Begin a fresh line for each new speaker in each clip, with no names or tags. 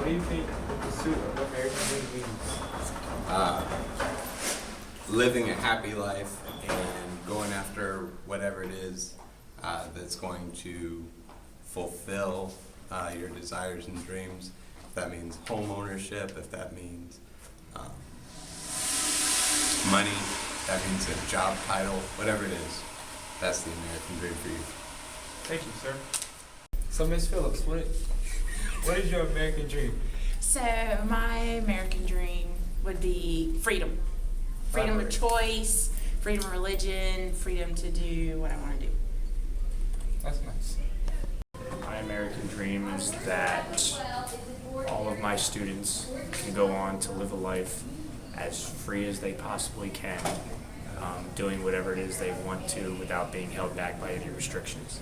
do you think the pursuit of American dream means?
Living a happy life and going after whatever it is that's going to fulfill your desires and dreams. If that means home ownership, if that means money, if that means a job title, whatever it is, that's the American dream for you.
Thank you, sir. So, Ms. Phillips, what is your American dream?
So my American dream would be freedom. Freedom of choice, freedom of religion, freedom to do what I want to do.
That's nice.
My American dream is that all of my students can go on to live a life as free as they possibly can, doing whatever it is they want to without being held back by any restrictions.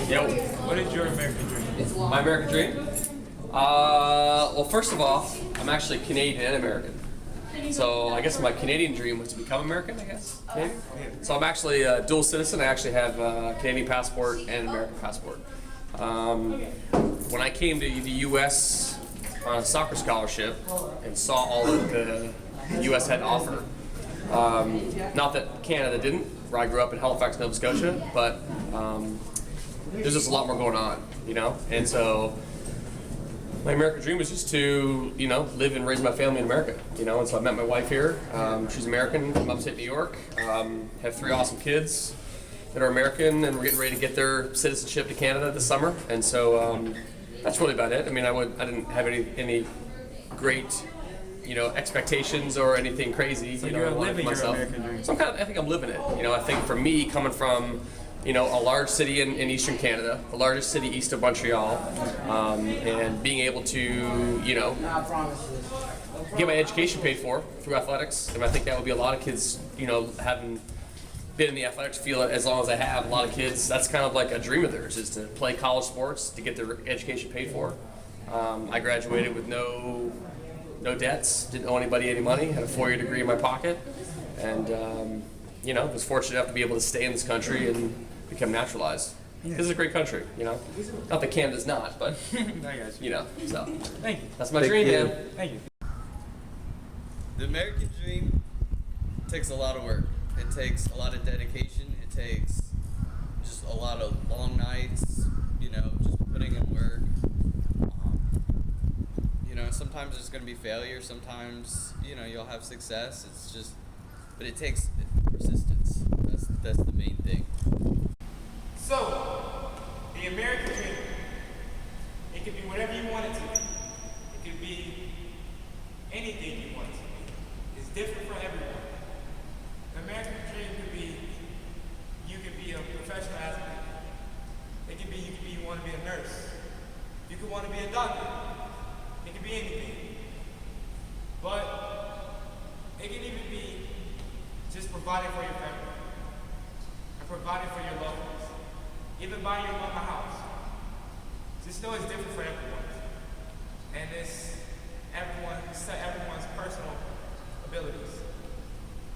Yo, what is your American dream?
My American dream? Well, first of all, I'm actually Canadian and American. So I guess my Canadian dream was to become American, I guess, maybe? So I'm actually a dual citizen. I actually have a Canadian passport and an American passport. When I came to the U.S. on a soccer scholarship and saw all that the U.S. had to offer, not that Canada didn't, where I grew up in Halifax, Nova Scotia, but there's just a lot more going on, you know? And so my American dream was just to, you know, live and raise my family in America, you know? And so I met my wife here. She's American from upstate New York. Have 3 awesome kids that are American, and we're getting ready to get their citizenship to Canada this summer. And so that's really about it. I mean, I didn't have any great, you know, expectations or anything crazy.
So
you know,
you're
I wanted
living
for
your
myself.
American dream.
So I think I'm living it. You know, I think for me, coming from, you know, a large city in eastern Canada, the largest city east of Montreal, and being able to, you know, get my education paid for through athletics. And I think that would be a lot of kids, you know, having been in the athletics field as long as I have, a lot of kids, that's kind of like a dream of theirs, is to play college sports, to get their education paid for. I graduated with no debts, didn't owe anybody any money, had a 4-year degree in my pocket, and you know, was fortunate enough to be able to stay in this country and become naturalized. This is a great country, you know. Not that Canada's not, but you know. So
Thank you.
that's my dream, man.
Thank you.
The American dream takes a lot of work. It takes a lot of dedication. It takes just a lot of long nights, you know, just putting in work. You know, sometimes there's going to be failure. Sometimes, you know, you'll have success. It's just, but it takes persistence. That's the main thing.
So, the American dream, it could be whatever you want it to be. It could be anything you want it to be. It's different for everyone. The American dream could be, you could be a professional athlete. It could be, you want to be a nurse. You could want to be a doctor. It could be anything. But it can even be just providing for your family and providing for your loved ones. Even buying your mom a house. Just know it's different for everyone. And it's everyone's personal abilities.